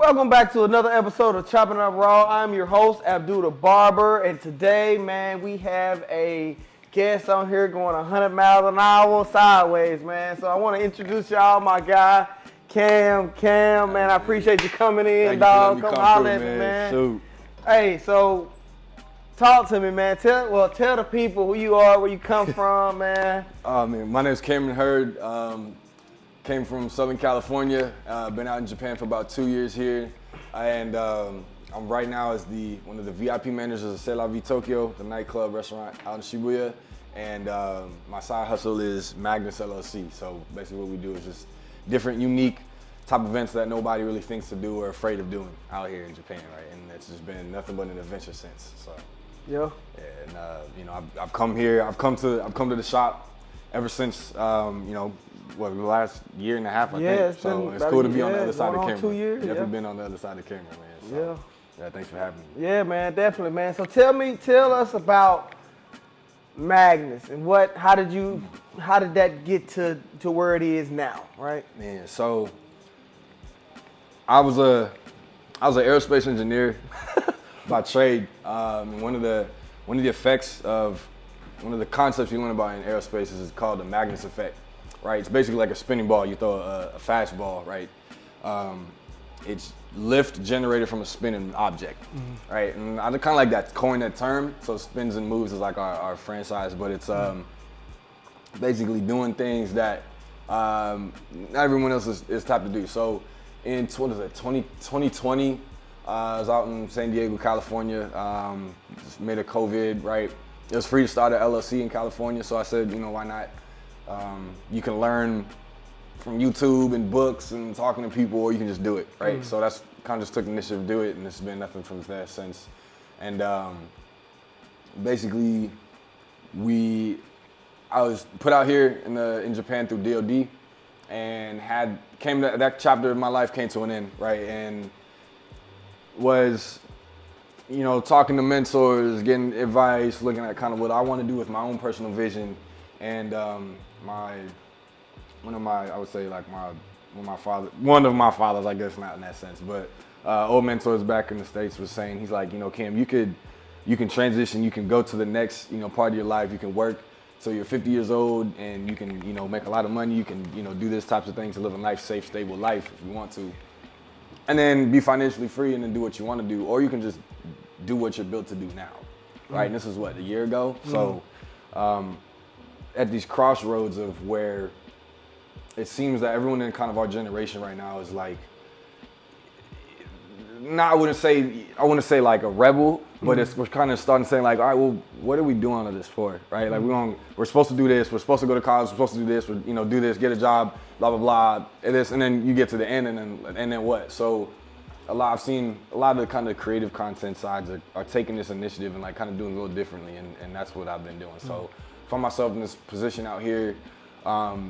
Welcome back to another episode of Choppin It Up Raw. I'm your host, Abdul the Barber, and today, man, we have a guest on here going 100 miles an hour sideways, man. So I want to introduce y'all my guy, Cam. Cam, man, I appreciate you coming in, dog. Come holler at me, man. Shoot. Hey, so talk to me, man. Tell the people who you are, where you come from, man. Man, my name is Cameron Hurd. Came from Southern California. Been out in Japan for about 2 years here, and I'm right now as one of the VIP managers of C'est La Vie Tokyo, the nightclub restaurant out in Shibuya. And my side hustle is Magnus LLC. So basically, what we do is just different, unique type events that nobody really thinks to do or afraid of doing out here in Japan, right? And it's just been nothing but an adventure since. So yeah, and I've come here. I've come to the shop ever since the last year and a half, I think. So it's cool to be on the other side of the camera. 2 years. Definitely been on the other sid of the camera, man. So, yeah, thanks for having me. Yeah, man, definitely, man. So tell us about Magnus and how did that get to where it is now, right? Man, so I was an aerospace engineer by trade. And one of the effects of one of the concepts you learn about in aerospace is called the Magnus effect. Right, it's basically like a spinning ball. You throw a fastball, right? It's lift generated from a spinning object, right? And I kind of like that, coin that term. So spins and moves is like our franchise, but it's basically doing things that not everyone else is typed to do. So in 2020, I was out in San Diego, California. Just made a COVID, right? It was free to start an LLC in California, so I said, why not? You can learn from YouTube and books and talking to people, or you can just do it, right? So that's kind of just took the initiative to do it, and it's been nothing from there since. And basically, I was put out here in Japan through DoD, and that chapter of my life came to an end, right? And was talking to mentors, getting advice, looking at kind of what I want to do with my own personal vision. And one of my fathers, I guess not in that sense, but old mentors back in the States was saying, he's like, Cam, you can transition, you can go to the next, part of your life, you can work till you're 50 years old and you can, make a lot of money, you can, do this types of things to live a nice, safe, stable life if you want to. And then be financially free and then do what you want to do, or you can just do what you're built to do now, right? And this was a year ago. So at these crossroads of where it seems that everyone in kind of our generation right now is like, I wouldn't say like a rebel, but we're kind of starting to say like, all right, well, what are we doing all of this for, right? Like we're supposed to do this, we're supposed to go to college, we're supposed to do this, do this, get a job, blah, blah, blah, and then you get to the end and then what? So I've seen a lot of the kind of creative content sides are taking this initiative and like kind of doing a little differently, and that's what I've been doing. So found myself in this position out here,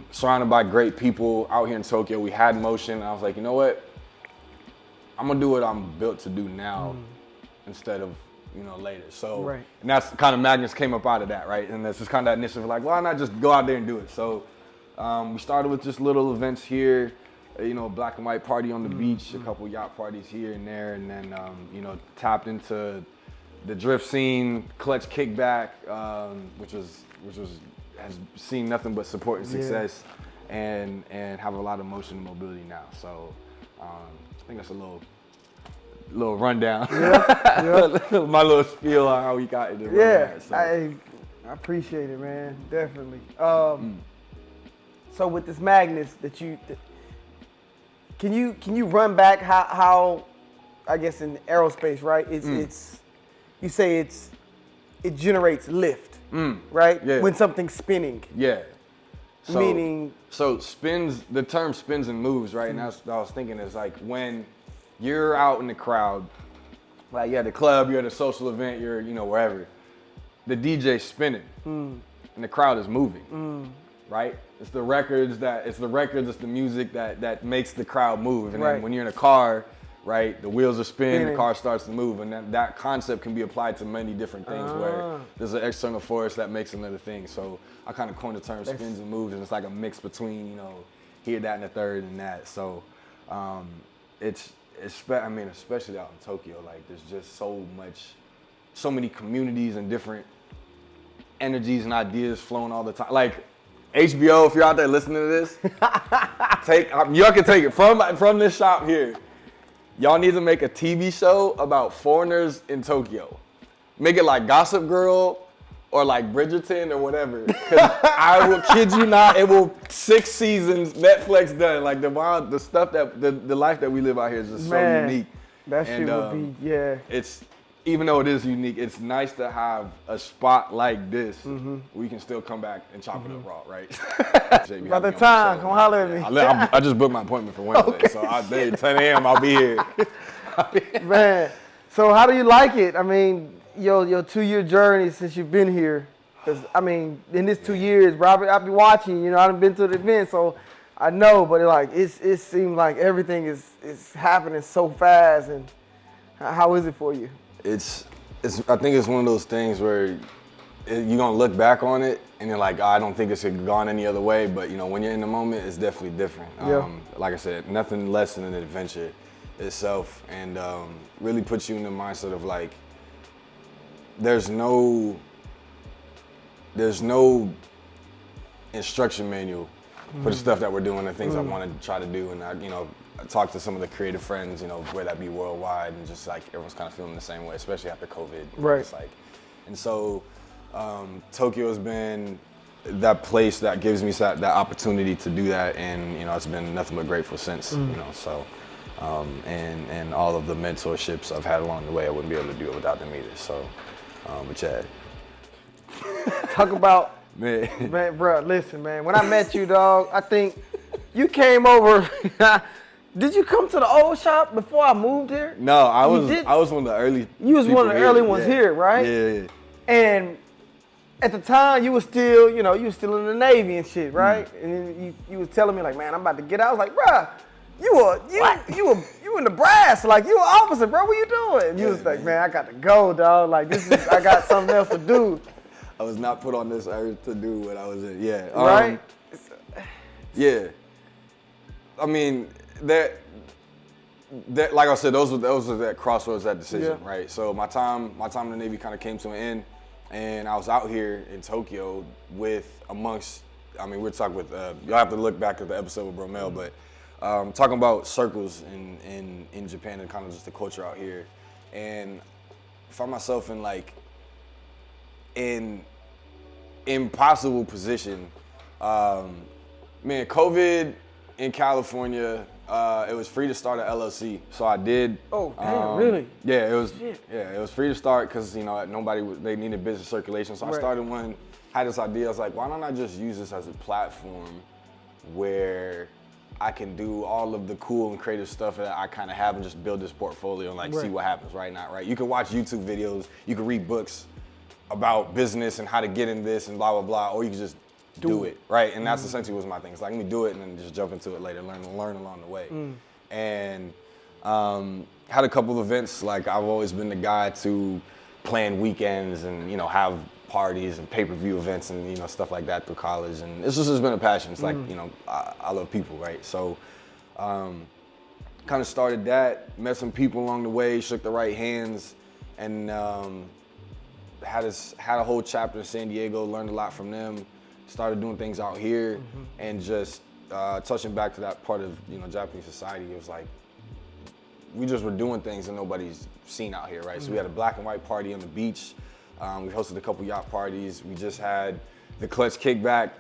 surrounded by great people out here in Tokyo. We had motion, and I was like, you know what? I'm gonna do what I'm built to do now instead of later. So, and that's kind of Magnus came up out of that, right? And that's just kind of that initiative, like, why not just go out there and do it? So we started with just little events here, black and white party on the beach, a couple yacht parties here and there, and then tapped into the drift scene, Clutch Kickback, which has seen nothing but support and success, and have a lot of motion and mobility now. So I think that's a little rundown. My little spiel on how we got into it. So. I appreciate it, man. Definitely. So with this Magnus can you run back how I guess in aerospace, right? It's you say it generates lift, right? Yeah. When something's spinning. Yeah. So, meaning. So the term spins and moves, right? And that's what I was thinking is like when you're out in the crowd, like you're at the club, you're at a social event, you're wherever, the DJ's spinning and the crowd is moving, right? It's the records, it's the music that makes the crowd move. And then when you're in a car, right, the wheels are spinning, the car starts to move, and that concept can be applied to many different things where there's an external force that makes another thing. So I kind of coined the term spins and moves, and it's like a mix between, here, that, and the third, and that. So especially out in Tokyo, like there's just so many communities and different energies and ideas flowing all the time. Like HBO, if you're out there listening to this, y'all can take it from this shop here. Y'all need to make a TV show about foreigners in Tokyo. Make it like Gossip Girl or like Bridgerton or whatever. Cause I will kid you not, it will 6 seasons, Netflix done. Like the stuff the life that we live out here is just so unique. That shit would be, yeah. It's, even though it is unique, it's nice to have a spot like this where we can still come back and chop it up raw, right? By the time, come holler at me. I just booked my appointment for Wednesday, Okay. so at 10 a.m. I'll be here. Man, so how do you like it? I mean, your 2-year journey since you've been here. 'Cause, I mean, in this 2 years, bro, I've been watching, you know, I've been to the event, so I know, but it seems like everything is happening so fast. And how is it for you? I think it's one of those things where you're gonna look back on it and you're like, I don't think it's gone any other way. But you know, when you're in the moment, it's definitely different. Yeah. Like I said, nothing less than an adventure itself, and really puts you in the mindset of like, there's no instruction manual for the stuff that we're doing, the things I want to try to do, and I talk to some of the creative friends, you know, whether that be worldwide, and just like everyone's kind of feeling the same way, especially after COVID. Right. It's like, and so Tokyo has been that place that gives me that opportunity to do that, and you know, it's been nothing but grateful since. You know, so and all of the mentorships I've had along the way, I wouldn't be able to do it without them either. So, but yeah. Talk about man, bro. Listen, man. When I met you, dog, I think you came over. Did you come to the old shop before I moved here? No, I was one of the early. You was one of the early ones here, right? Yeah. And at the time, you was still, you were still in the Navy and shit, right? And then you was telling me like, man, I'm about to get out. I was like, bruh, you in the brass, like you an officer, bro. What you doing? And you was like, man, I got to go, dog. Like I got something else to do. I was not put on this earth to do what I was in. Yeah. Right. Yeah. I mean, that like I said, those were that crossroads, that decision, right? So my time in the Navy kind of came to an end, and I was out here in Tokyo we're talking with, you'll have to look back at the episode with Bromel, but talking about circles in Japan and kind of just the culture out here, and find myself in like in impossible position. Man, COVID in California, it was free to start an LLC, so I did. Oh, damn, really? Yeah, it was. Shit. Yeah, it was free to start because they needed business circulation. So I started one. Had this idea. I was like, why don't I just use this as a platform where I can do all of the cool and creative stuff that I kind of have and just build this portfolio and see what happens right now, right? You can watch YouTube videos, you can read books about business and how to get in this and blah, blah, blah, or you can just do it, right? And that's essentially was my thing. It's like, let me do it and then just jump into it later, learn along the way. And had a couple of events. Like I've always been the guy to plan weekends and, have parties and pay-per-view events and, stuff like that through college. And it's just been a passion. It's like, I love people, right? So kind of started that, met some people along the way, shook the right hands, and had a whole chapter in San Diego, learned a lot from them, started doing things out here, and just touching back to that part of Japanese society. It was like we just were doing things that nobody's seen out here, right? So we had a black and white party on the beach. We hosted a couple yacht parties. We just had the Clutch Kickback.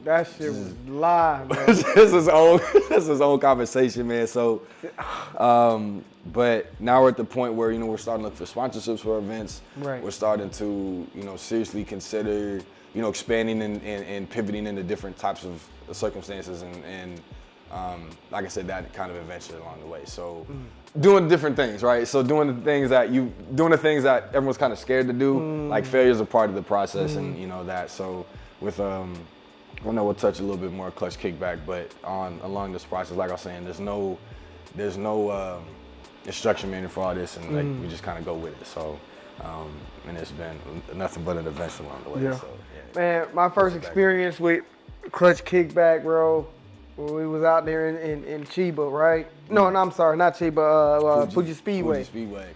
That shit was live, man. This is his own conversation, man. So, but now we're at the point where we're starting to look for sponsorships for events. Right. We're starting to seriously consider expanding and pivoting into different types of circumstances and like I said, that kind of adventure along the way. So doing different things, right? So doing the things that everyone's kind of scared to do, like failure is a part of the process, and that. So with I know we'll touch a little bit more Clutch Kickback, but along this process, like I was saying, there's no instruction manual for all this, and like we just kind of go with it. So and it's been nothing but an adventure along the way. Yeah. So, Man, my first experience with Clutch Kickback, bro, when we was out there in Chiba, right? No, I'm sorry, not Chiba, Fuji Speedway. Fuji Speedway.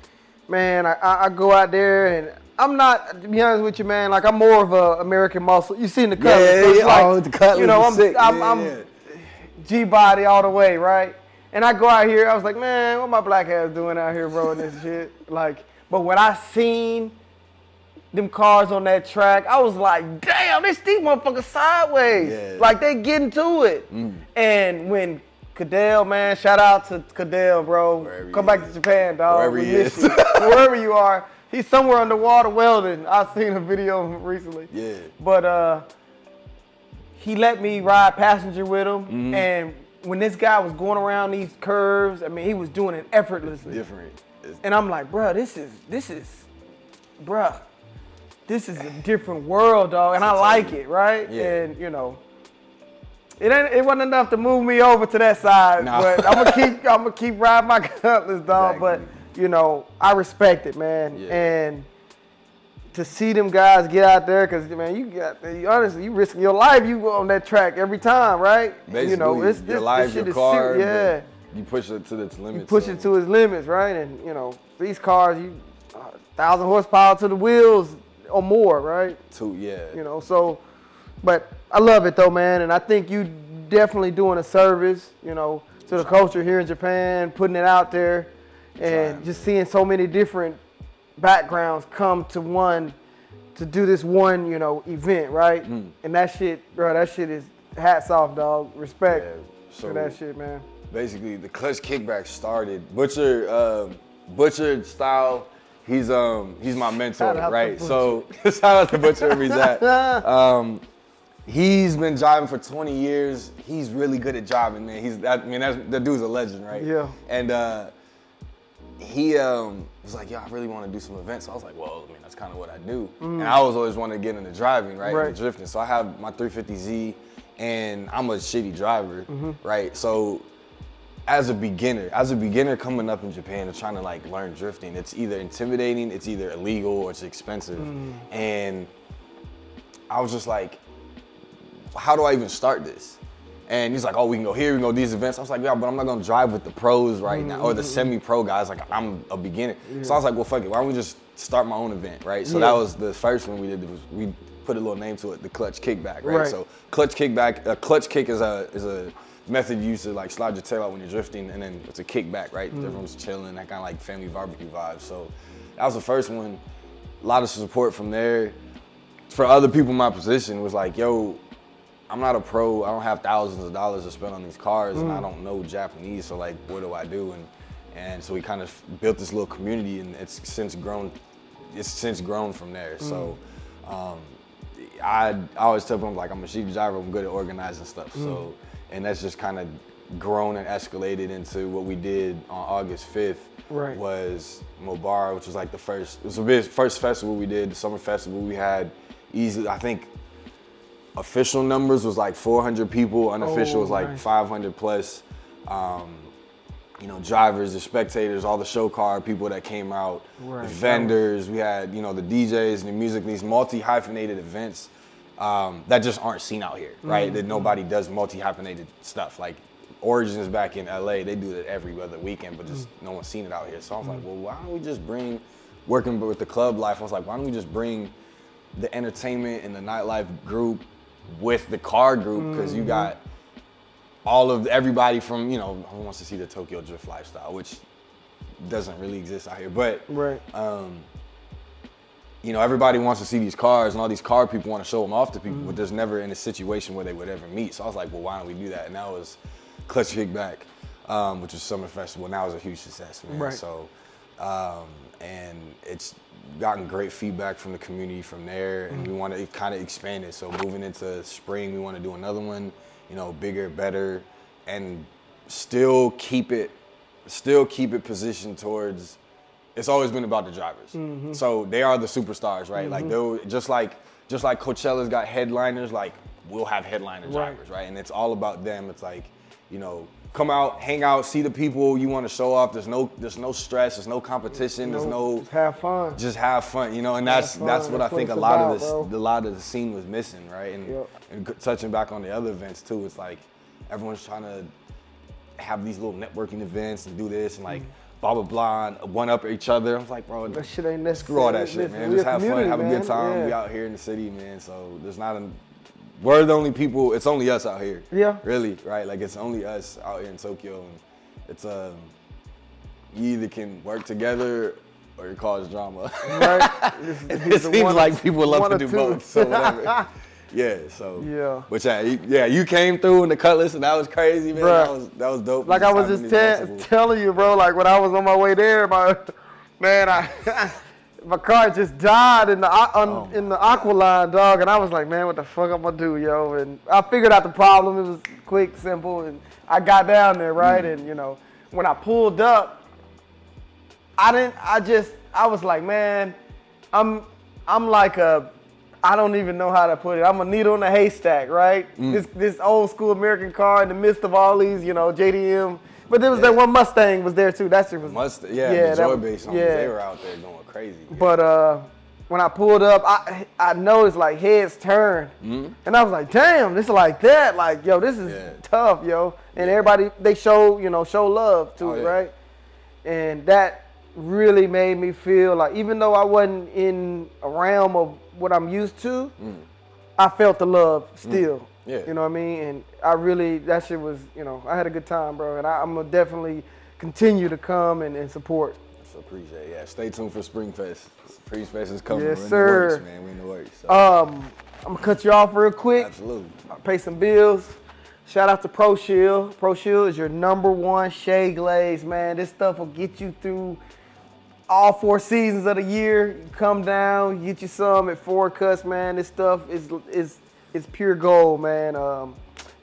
Man, I go out there and I'm not, to be honest with you, man, like I'm more of a American muscle. You seen the Cutlass. Like, the Cutlass, you know, I'm G-body all the way, right? And I go out here, I was like, man, what my black ass doing out here, bro, and this shit? Like, but when I seen them cars on that track, I was like, damn, these motherfuckers sideways. Yeah. Like, they getting to it. And when Cadell, man, shout out to Cadell, bro. Come back to Japan, dog. Wherever he is. Wherever you are. He's somewhere underwater welding. I seen a video of him recently. Yeah. But he let me ride passenger with him. And when this guy was going around these curves, I mean, he was doing it effortlessly. Different. And I'm like, bro, this is a different world, dog. And I like it, right? Yeah. And, you know, it wasn't enough to move me over to that side, but I'm gonna keep riding my Cutlass, dog. Exactly. But you know, I respect it, man. Yeah. And to see them guys get out there, because man, honestly, you risking your life. You go on that track every time, right? Basically, you know, your life, your car. Yeah. You push it to its limits. You push it to its limits, right? And you know, these cars, 1,000 horsepower to the wheels or more, right? Yeah. You know, so. But I love it though, man, and I think you definitely doing a service, you know, to the culture here in Japan, putting it out there, and just seeing so many different backgrounds come to do this one, you know, event, right? And that shit, bro, that shit is hats off, dog. Respect for that shit, man. Basically, the Clutch Kickback started Butcher style. He's my mentor, right? So shout out to Butcher where he's at. He's been driving for 20 years. He's really good at driving, man. That dude's a legend, right? Yeah. And he was like, yo, I really want to do some events. So I was like, well, I mean, that's kind of what I do. And I was always wanting to get into driving, right? And drifting. So I have my 350Z, and I'm a shitty driver, right? So as a beginner coming up in Japan and trying to like learn drifting, it's either intimidating, it's either illegal, or it's expensive. And I was just like, how do I even start this? And he's like, oh, we can go here, we can go to these events. I was like, yeah, but I'm not gonna drive with the pros right now, or the semi-pro guys. Like, I'm a beginner. So I was like, well, fuck it, why don't we just start my own event, right? So that was the first one we did. We put a little name to it, the Clutch Kickback, right? So Clutch Kickback, clutch kick is a method used to like slide your tail out when you're drifting, and then it's a kickback, right? Everyone's chilling, that kind of like family barbecue vibe. So that was the first one. A lot of support from there. For other people in my position, was like, yo, I'm not a pro. I don't have thousands of dollars to spend on these cars, and I don't know Japanese. So like, what do I do? And so we kind of built this little community, and it's since grown from there. So I always tell them, like, I'm a shitty driver. I'm good at organizing stuff. So, and that's just kind of grown and escalated into what we did on August 5th. Was Mobar, which was like the first. It was the first festival we did, the summer festival. We had easily, I think, official numbers was like 400 people. Unofficial was like 500 plus. You know, drivers, the spectators, all the show car people that came out, the vendors. We had, you know, the DJs and the music. These multi-hyphenated events that just aren't seen out here, right? That nobody does multi-hyphenated stuff. Like Origins back in LA, they do it every other weekend, but just no one's seen it out here. So I was like, well, why don't we just bring, working with the club life, I was like, why don't we just bring the entertainment and the nightlife group with the car group, because you got everybody from, you know, who wants to see the Tokyo Drift lifestyle, which doesn't really exist out here, but you know, everybody wants to see these cars, and all these car people want to show them off to people, but there's never in a situation where they would ever meet. So I was like, well, why don't we do that? And that was Clutch Kickback, which was Summer Festival, and that was a huge success, man. So, and it's gotten great feedback from the community from there, and we want to kind of expand it. So moving into spring, we want to do another one, you know, bigger, better, and still keep it positioned towards. It's always been about the drivers. So they are the superstars, right? Like they'll just like Coachella's got headliners, like we'll have headliner drivers, right? And it's all about them. It's like, you know, come out, hang out, see the people you want to show off. There's no stress, there's no competition, there's no just have fun. Just have fun, you know, and that's what I think a lot of the scene was missing, right? And touching back on the other events too, it's like everyone's trying to have these little networking events and do this and like blah blah blah, and one up each other. I was like, bro, that shit ain't necessary. Screw all that shit, man. Just have fun, have a good time. Yeah. We out here in the city, man. So there's not a. We're the only people. It's only us out here. Yeah. Really, right? Like it's only us out here in Tokyo, and it's you either can work together or you cause drama. Right. It seems like people love to do both. So whatever. Yeah. So. Yeah. But you came through in the Cutlass, and that was crazy, man. Bruh. That was dope. Like I was just telling you, bro. Like when I was on my way there, my car just died in the aqua line, dog, and I was like, man, what the fuck I'm gonna do, yo? And I figured out the problem. It was quick, simple, and I got down there, right? And you know, when I pulled up, I was like, man, I'm like I don't even know how to put it. I'm a needle in a haystack, right? This old school American car in the midst of all these, you know, JDM. But there was that one Mustang was there too. That shit was the Joy Base homies, they were out there going crazy. Yeah. But when I pulled up, I noticed like heads turned, and I was like, damn, this is like that. Like, yo, this is tough, yo. And everybody they show love to it, right? And that really made me feel like, even though I wasn't in a realm of what I'm used to, I felt the love still. Yeah. You know what I mean? And that shit was, I had a good time, bro. And I'm going to definitely continue to come and support. So appreciate it. Yeah, stay tuned for Springfest. Springfest is coming. Yes, We're sir. in the works, man. We're in the works. So. I'm going to cut you off real quick. Absolutely. Pay some bills. Shout out to Pro Shield. Pro Shield is your #1 shade glaze, man. This stuff will get you through all 4 seasons of the year. You come down, you get you some at 4 Cuts, man. This stuff is pure gold, man.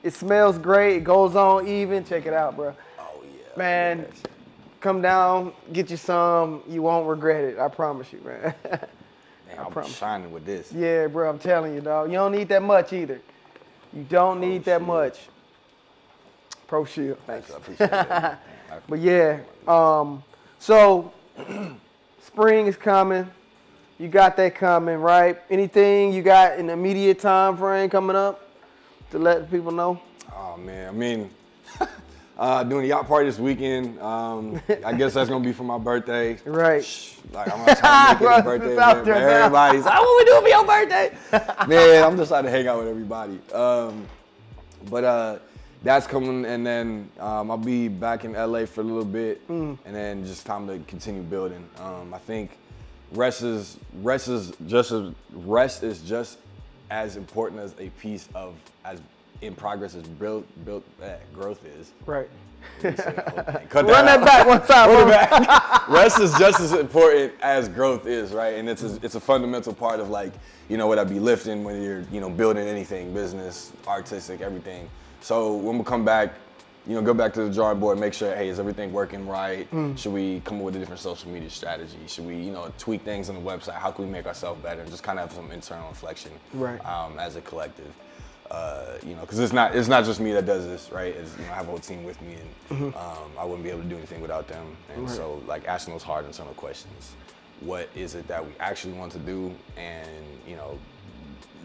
It smells great. It goes on even. Check it out, bro. Oh, yeah. Man, come down, get you some. You won't regret it. I promise you, man. I'll be shining with this. Yeah, bro, I'm telling you, dog. You don't need that much either. You don't need that much. Pro Shield. Thanks. I appreciate that. But yeah, so spring is coming. You got that coming, right? Anything you got in the immediate time frame coming up to let people know? Oh man, I mean, doing a yacht party this weekend. I guess that's gonna be for my birthday. Right. Like I'm gonna try to make it a birthday event, but everybody's like, "What we doing for your birthday?" Man, I'm just trying to hang out with everybody. But that's coming, and then I'll be back in LA for a little bit, and then just time to continue building. I think rest is just as important as a piece of as in progress as growth is. Right. Run that back one time. Run it back. Rest is just as important as growth is, right? And it's a fundamental part of like, what I'd be lifting when you're, building anything, business, artistic, everything. So when we come back, go back to the drawing board, make sure, hey, is everything working right? Should we come up with a different social media strategy? Should we, tweak things on the website? How can we make ourselves better? And just kind of have some internal reflection, right? As a collective. Because it's not just me that does this, right? I have a whole team with me, and I wouldn't be able to do anything without them. And so, like, asking those hard internal questions. What is it that we actually want to do? And,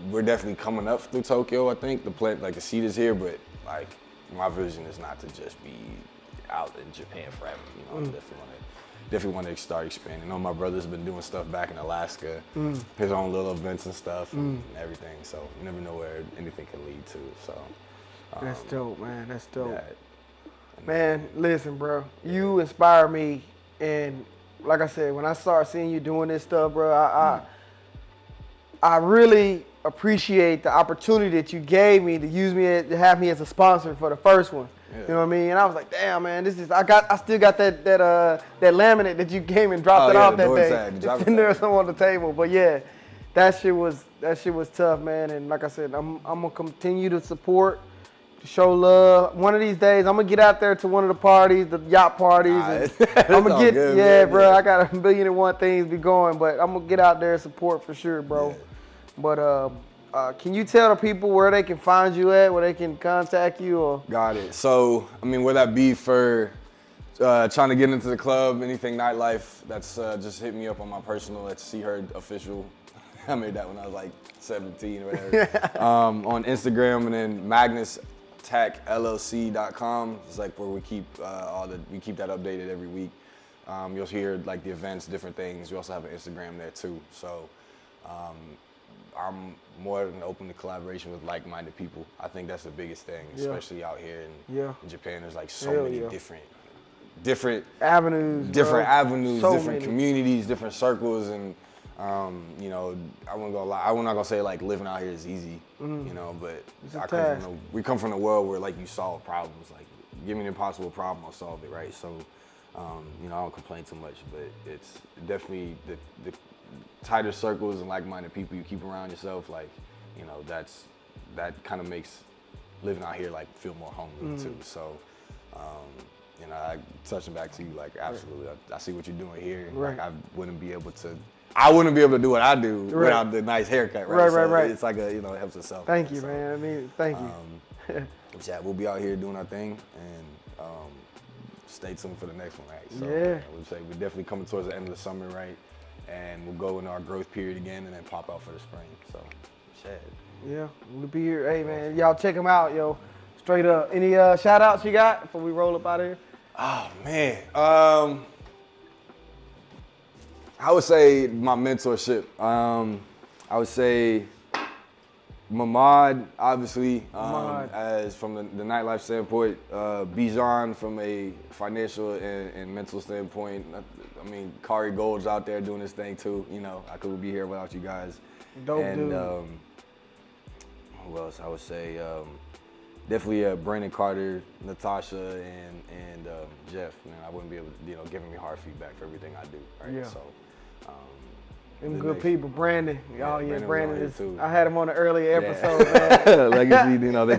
we're definitely coming up through Tokyo, I think. The seed is here, but, like, my vision is not to just be out in Japan forever. I definitely want to start expanding. My brother's been doing stuff back in Alaska, his own little events and stuff and everything. So you never know where anything can lead to. So that's dope, man. That's dope. Man, listen, bro. You inspire me, and like I said, when I start seeing you doing this stuff, bro, I really appreciate the opportunity that you gave me to use me to have me as a sponsor for the first one. Yeah. You know what I mean? And I was like, damn, man, I still got that laminate that you came and dropped it off that day. It's in there somewhere on the table. But yeah, that shit was tough, man. And like I said, I'm gonna continue to support, to show love. One of these days, I'm gonna get out there to one of the parties, the yacht parties. And I'm gonna get, good, man, bro. I got 1,000,001 things be going, but I'm gonna get out there and support for sure, bro. Yeah. But can you tell the people where they can find you at, where they can contact you? Or? Got it. So, whether that be for trying to get into the club, anything nightlife, that's just hit me up on my personal, that's C Heard Official. I made that when I was like 17 or whatever. On Instagram, and then Magnus TechLLC.com. It's like where we keep we keep that updated every week. You'll hear like the events, different things. We also have an Instagram there too. So I'm more than open to collaboration with like-minded people. I think that's the biggest thing, especially out here in Japan. There's like so many different avenues, different communities, different circles, and you know, I wouldn't gonna lie. I'm not gonna say like living out here is easy, you know, but we come from a world where like you solve problems. Like, give me an impossible problem, I'll solve it, right? So, you know, I don't complain too much, but it's definitely the tighter circles and like-minded people you keep around yourself. Like, you know, that kind of makes living out here like feel more homely too. So. You know, touching back to you, like, absolutely, I see what you're doing here, and like, I wouldn't be able to do what I do without the nice haircut, right? Right. It's like you know, it helps itself. Thank you, man. I mean, thank you. Yeah, we'll be out here doing our thing, and stay tuned for the next one, right? So, I would say we're definitely coming towards the end of the summer, right? And we'll go into our growth period again, and then pop out for the spring. So, shit. Yeah, we'll be here. Hey, man, y'all check them out, yo. Straight up. Any shout outs you got before we roll up out of here? Oh, man. I would say my mentorship. I would say Mamad, obviously, as from the nightlife standpoint. Bijan from a financial and mental standpoint. I mean, Kari Gold's out there doing his thing too. You know, I couldn't be here without you guys. Dope dude. Who else? I would say definitely Brandon Carter, Natasha, and Jeff. Man, I wouldn't be able to, you know, giving me hard feedback for everything I do. Right. Yeah. So. Them good people. Brandon. Brandon is. Too. I had him on the earlier episode, man. Legacy, you know, they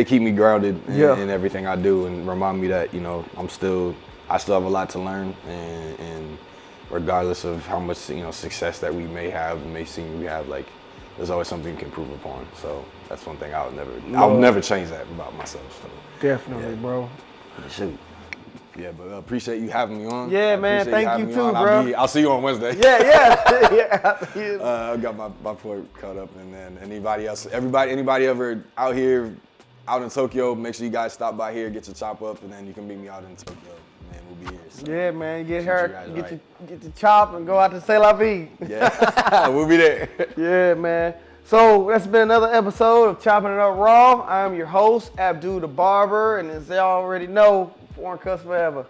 keep me grounded in everything I do, and remind me that, you know, I still have a lot to learn, and regardless of how much, you know, success that we may seem we have, like, there's always something you can improve upon. So that's one thing I'll never change that about myself. So definitely, bro. Shoot. Yeah, but appreciate you having me on. Yeah, man. Thank you too, bro. I'll see you on Wednesday. Yeah. I got my point cut up, and then anybody ever out here, out in Tokyo, make sure you guys stop by here, get your chop up, and then you can meet me out in Tokyo. Man, we'll be here. So. Yeah, man. Get your chop and go out to C'est La Vie. Yeah, we'll be there. Yeah, man. So that's been another episode of Chopping It Up Raw. I'm your host, Abdul the Barber, and as y'all already know, Foreign Cuss Forever.